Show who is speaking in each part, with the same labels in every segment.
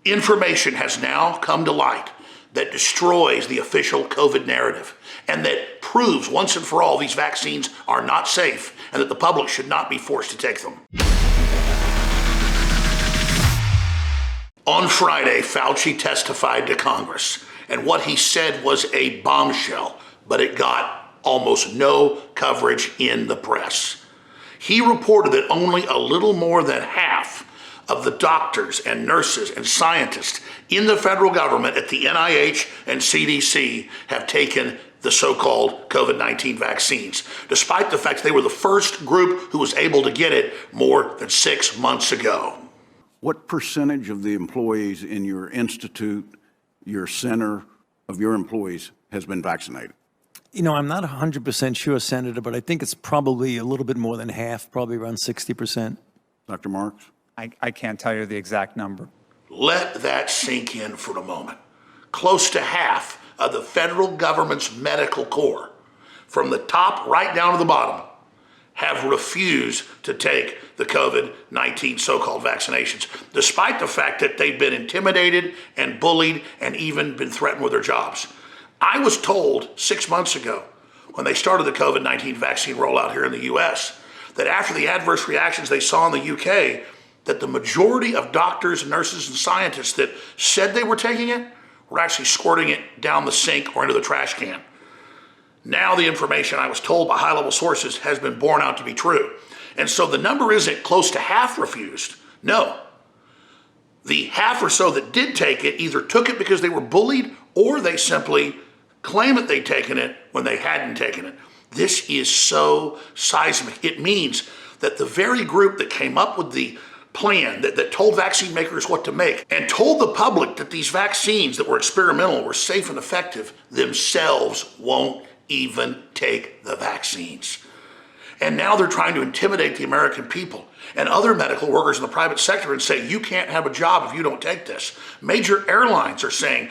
Speaker 1: Information has now come to light that destroys the official COVID narrative and that proves once and for all these vaccines are not safe and that the public should not be forced to take them. On Friday, Fauci testified to Congress, and what he said was a bombshell, but it got almost no coverage in the press. He reported that only a little more than half of the doctors and nurses and scientists in the federal government at the NIH and CDC have taken the so-called COVID-19 vaccines, despite the fact they were the first group who was able to get it more than 6 months ago.
Speaker 2: What percentage of the employees in your institute, your center, of your employees has been vaccinated?
Speaker 3: You know, I'm not 100% sure, Senator, but I think it's probably a little bit more than half, probably around 60%.
Speaker 2: Dr. Marks?
Speaker 4: I can't tell you the exact number.
Speaker 1: Let that sink in for a moment. Close to half of the federal government's medical corps, from the top right down to the bottom, have refused to take the COVID-19 so-called vaccinations, despite the fact that they've been intimidated and bullied and even been threatened with their jobs. I was told 6 months ago, when they started the COVID-19 vaccine rollout here in the US, that after the adverse reactions they saw in the UK, that the majority of doctors, nurses, and scientists that said they were taking it were actually squirting it down the sink or into the trash can. Now the information I was told by high-level sources has been borne out to be true. And so the number isn't close to half refused. No. The half or so that did take it either took it because they were bullied or they simply claim that they'd taken it when they hadn't taken it. This is so seismic. It means that the very group that came up with the plan that told vaccine makers what to make and told the public that these vaccines that were experimental were safe and effective themselves won't even take the vaccines. And now they're trying to intimidate the American people and other medical workers in the private sector and say, you can't have a job if you don't take this. Major airlines are saying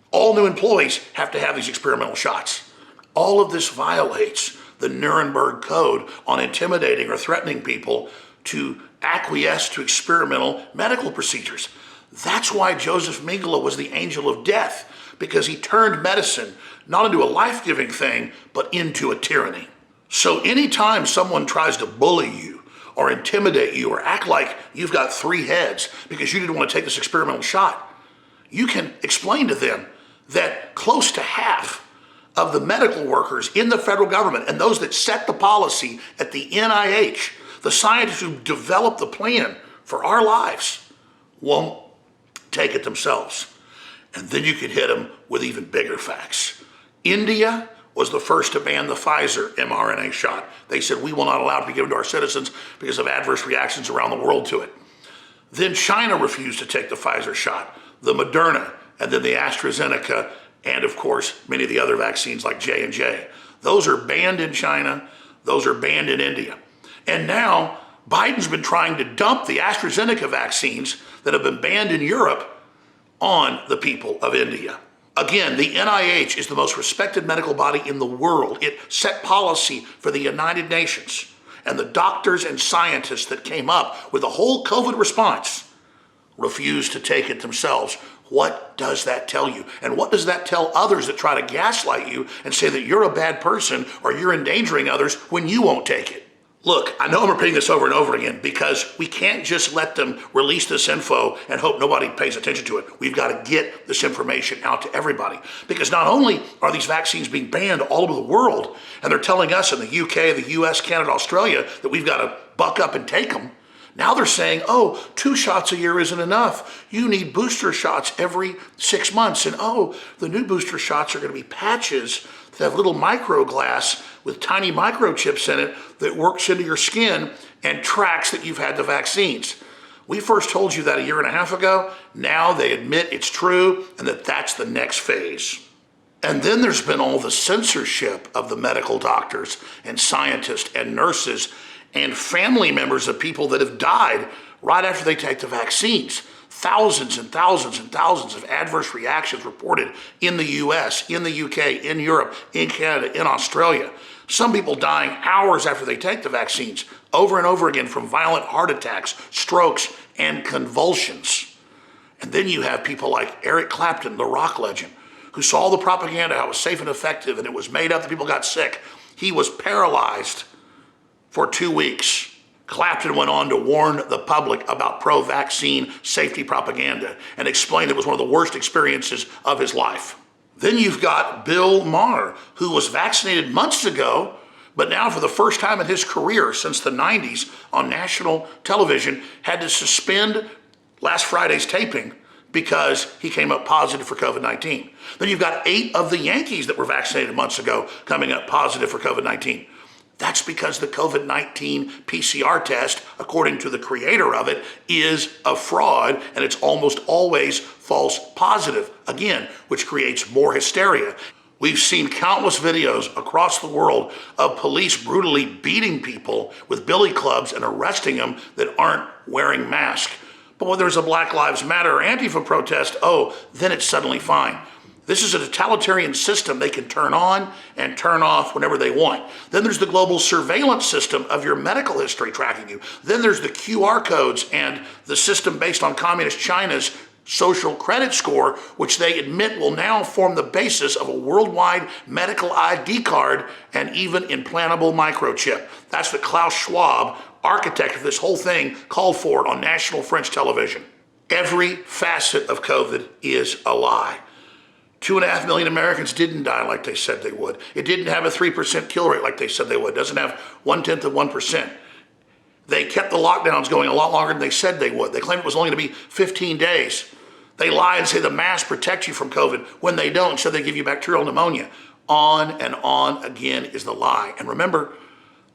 Speaker 1: all new employees have to have these experimental shots. All of this violates the Nuremberg Code on intimidating or threatening people to acquiesce to experimental medical procedures. That's why Joseph Mengele was the angel of death, because he turned medicine not into a life-giving thing, but into a tyranny. So anytime someone tries to bully you or intimidate you or act like you've got 3 heads because you didn't want to take this experimental shot, you can explain to them that close to half of the medical workers in the federal government and those that set the policy at the NIH, the scientists who developed the plan for our lives, won't take it themselves. And then you could hit them with even bigger facts. India was the first to ban the Pfizer mRNA shot. They said, we will not allow it to be given to our citizens because of adverse reactions around the world to it. Then China refused to take the Pfizer shot, the Moderna, and then the AstraZeneca, and of course, many of the other vaccines like J&J. Those are banned in China, those are banned in India. And now Biden's been trying to dump the AstraZeneca vaccines that have been banned in Europe on the people of India. Again, the NIH is the most respected medical body in the world. It set policy for the United Nations. And the doctors and scientists that came up with the whole COVID response refused to take it themselves. What does that tell you? And what does that tell others that try to gaslight you and say that you're a bad person or you're endangering others when you won't take it? Look, I know I'm repeating this over and over again because we can't just let them release this info and hope nobody pays attention to it. We've got to get this information out to everybody, because not only are these vaccines being banned all over the world, and they're telling us in the UK, the US, Canada, Australia that we've got to buck up and take them. Now they're saying, oh, 2 shots a year isn't enough. You need booster shots every 6 months. And oh, the new booster shots are going to be patches that have little microglass with tiny microchips in it that works into your skin and tracks that you've had the vaccines. We first told you that a year and a half ago. Now they admit it's true and that that's the next phase. And then there's been all the censorship of the medical doctors and scientists and nurses and family members of people that have died right after they take the vaccines. Thousands and thousands and thousands of adverse reactions reported in the US, in the UK, in Europe, in Canada, in Australia. Some people dying hours after they take the vaccines, over and over again from violent heart attacks, strokes, and convulsions. And then you have people like Eric Clapton, the rock legend, who saw the propaganda, how it was safe and effective, and it was made up that people got sick. He was paralyzed for 2 weeks. Clapton went on to warn the public about pro-vaccine safety propaganda and explained it was one of the worst experiences of his life. Then you've got Bill Maher, who was vaccinated months ago, but now for the first time in his career since the 90s on national television, had to suspend last Friday's taping because he came up positive for COVID-19. Then you've got 8 of the Yankees that were vaccinated months ago coming up positive for COVID-19. That's because the COVID-19 PCR test, according to the creator of it, is a fraud, and it's almost always false positive, again, which creates more hysteria. We've seen countless videos across the world of police brutally beating people with billy clubs and arresting them that aren't wearing masks. But when there's a Black Lives Matter or Antifa protest, then it's suddenly fine. This is a totalitarian system they can turn on and turn off whenever they want. Then there's the global surveillance system of your medical history tracking you. Then there's the QR codes and the system based on Communist China's social credit score, which they admit will now form the basis of a worldwide medical ID card and even implantable microchip. That's what Klaus Schwab, architect of this whole thing, called for on national French television. Every facet of COVID is a lie. 2.5 million Americans didn't die like they said they would. It didn't have a 3% kill rate like they said they would. It doesn't have 0.1%. They kept the lockdowns going a lot longer than they said they would. They claimed it was only going to be 15 days. They lie and say the masks protect you from COVID when they don't, so they give you bacterial pneumonia. On and on again is the lie. And remember,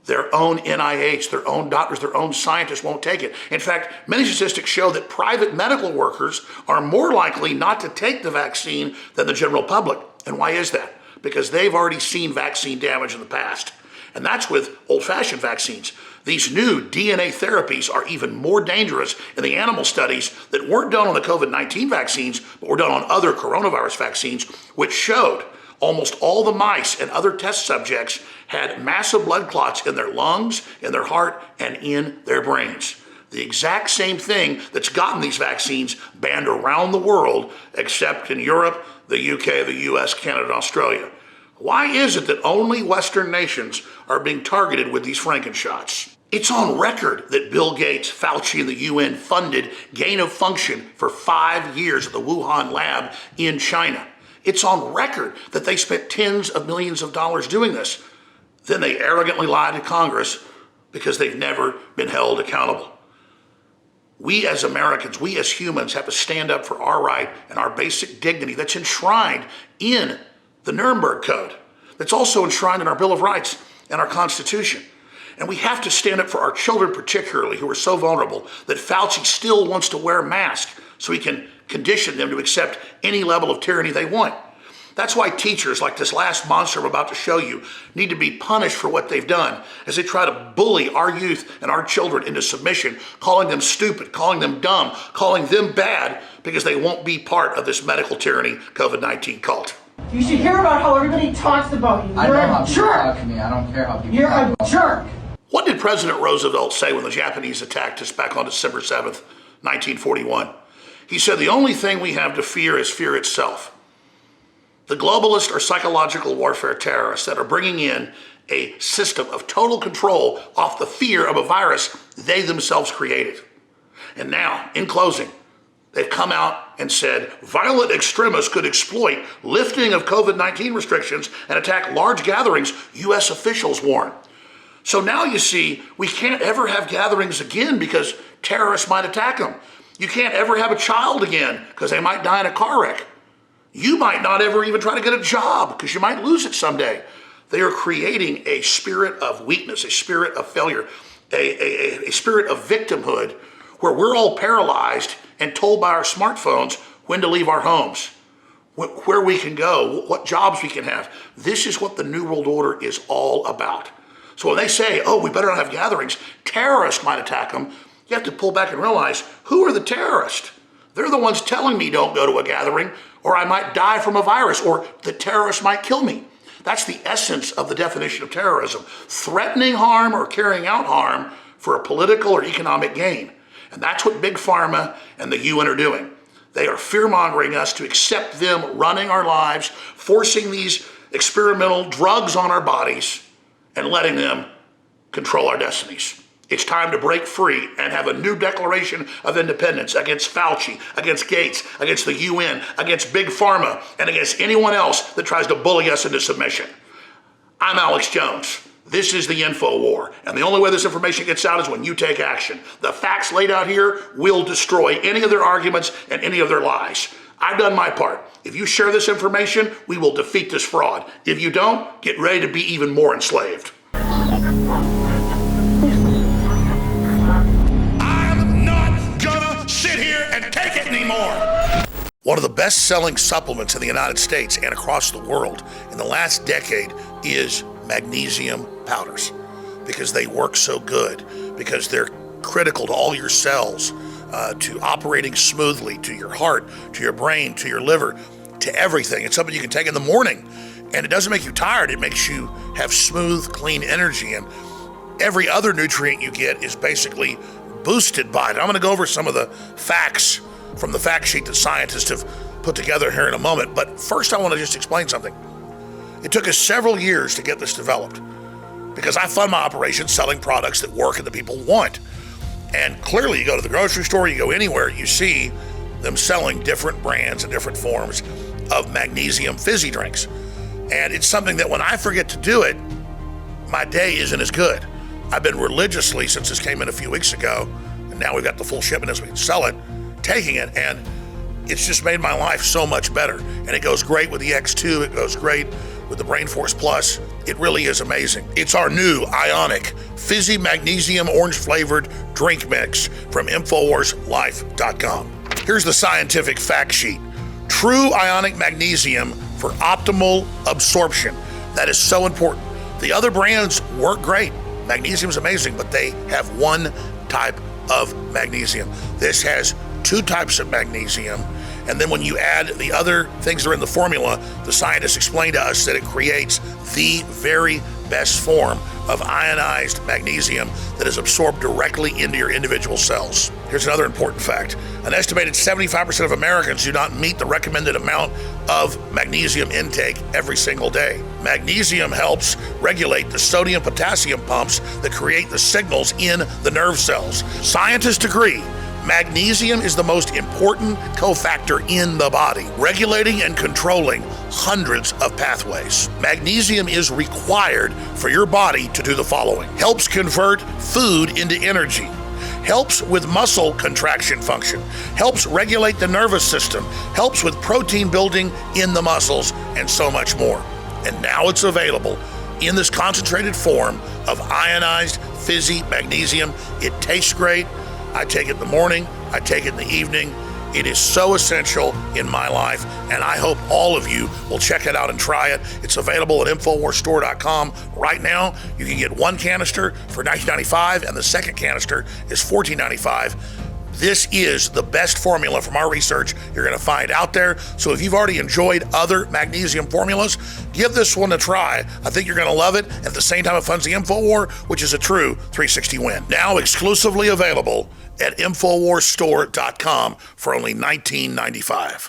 Speaker 1: their own NIH, their own doctors, their own scientists won't take it. In fact, many statistics show that private medical workers are more likely not to take the vaccine than the general public. And why is that? Because they've already seen vaccine damage in the past. And that's with old-fashioned vaccines. These new DNA therapies are even more dangerous in the animal studies that weren't done on the COVID-19 vaccines, but were done on other coronavirus vaccines, which showed almost all the mice and other test subjects had massive blood clots in their lungs, in their heart, and in their brains. The exact same thing that's gotten these vaccines banned around the world, except in Europe, the UK, the US, Canada, and Australia. Why is it that only Western nations are being targeted with these Frankenshots? It's on record that Bill Gates, Fauci, and the UN funded gain of function for 5 years at the Wuhan lab in China. It's on record that they spent tens of millions of dollars doing this. Then they arrogantly lie to Congress because they've never been held accountable. We as Americans, we as humans have to stand up for our right and our basic dignity that's enshrined in the Nuremberg Code, that's also enshrined in our Bill of Rights and our Constitution. And we have to stand up for our children particularly, who are so vulnerable, that Fauci still wants to wear a mask so he can condition them to accept any level of tyranny they want. That's why teachers like this last monster I'm about to show you need to be punished for what they've done as they try to bully our youth and our children into submission, calling them stupid, calling them dumb, calling them bad because they won't be part of this medical tyranny COVID-19 cult.
Speaker 5: You should hear about how everybody talks about you.
Speaker 6: I know how people
Speaker 5: jerk.
Speaker 6: talk to me. I don't care how people
Speaker 5: You're
Speaker 6: talk
Speaker 5: a
Speaker 6: about
Speaker 5: jerk.
Speaker 1: What did President Roosevelt say when the Japanese attacked us back on December 7th, 1941? He said, the only thing we have to fear is fear itself. The globalists are psychological warfare terrorists that are bringing in a system of total control off the fear of a virus they themselves created. And now, in closing, they've come out and said violent extremists could exploit lifting of COVID-19 restrictions and attack large gatherings, U.S. officials warn. So now you see, we can't ever have gatherings again because terrorists might attack them. You can't ever have a child again because they might die in a car wreck. You might not ever even try to get a job because you might lose it someday. They are creating a spirit of weakness, a spirit of failure, a spirit of victimhood where we're all paralyzed and told by our smartphones when to leave our homes, where we can go, what jobs we can have. This is what the New World Order is all about. So when they say, oh, we better not have gatherings, terrorists might attack them, you have to pull back and realize, who are the terrorists? They're the ones telling me don't go to a gathering, or I might die from a virus, or the terrorist might kill me. That's the essence of the definition of terrorism. Threatening harm or carrying out harm for a political or economic gain. And that's what Big Pharma and the UN are doing. They are fear-mongering us to accept them running our lives, forcing these experimental drugs on our bodies, and letting them control our destinies. It's time to break free and have a new declaration of independence against Fauci, against Gates, against the UN, against Big Pharma, and against anyone else that tries to bully us into submission. I'm Alex Jones. This is the info war, and the only way this information gets out is when you take action. The facts laid out here will destroy any of their arguments and any of their lies. I've done my part. If you share this information, we will defeat this fraud. If you don't, get ready to be even more enslaved. I'm not gonna sit here and take it anymore. One of the best-selling supplements in the United States and across the world in the last decade is magnesium powders, because they work so good, because they're critical to all your cells, to operating smoothly, to your heart, to your brain, to your liver, to everything. It's something you can take in the morning, and it doesn't make you tired. It makes you have smooth, clean energy, and every other nutrient you get is basically boosted by it. I'm gonna go over some of the facts from the fact sheet that scientists have put together here in a moment, but first I wanna just explain something. It took us several years to get this developed because I fund my operation selling products that work and that people want. And clearly you go to the grocery store, you go anywhere, you see them selling different brands and different forms of magnesium fizzy drinks. And it's something that when I forget to do it, my day isn't as good. I've been religiously, since this came in a few weeks ago, and now we've got the full shipment as we can sell it, taking it, and it's just made my life so much better. And it goes great with the X2, it goes great with the Brain Force Plus. It really is amazing. It's our new Ionic Fizzy Magnesium Orange Flavored Drink Mix from InfoWarsLife.com. Here's the scientific fact sheet. True ionic magnesium for optimal absorption. That is so important. The other brands work great. Magnesium's amazing, but they have one type of magnesium. This has two types of magnesium. And then when you add the other things that are in the formula, the scientists explained to us that it creates the very best form of ionized magnesium that is absorbed directly into your individual cells. Here's another important fact. An estimated 75% of Americans do not meet the recommended amount of magnesium intake every single day. Magnesium helps regulate the sodium-potassium pumps that create the signals in the nerve cells. Scientists agree magnesium is the most important cofactor in the body, regulating and controlling hundreds of pathways. Magnesium is required for your body to do the following: helps convert food into energy, helps with muscle contraction function, helps regulate the nervous system, helps with protein building in the muscles, and so much more. And now it's available in this concentrated form of ionized fizzy magnesium. It tastes great. I take it in the morning, I take it in the evening. It is so essential in my life, and I hope all of you will check it out and try it. It's available at InfoWarsStore.com right now. You can get one canister for $19.95, and the second canister is $14.95. This is the best formula from our research you're gonna find out there. So if you've already enjoyed other magnesium formulas, give this one a try. I think you're gonna love it. At the same time, it funds the InfoWar, which is a true 360 win. Now exclusively available at InfoWarsStore.com for only $19.95.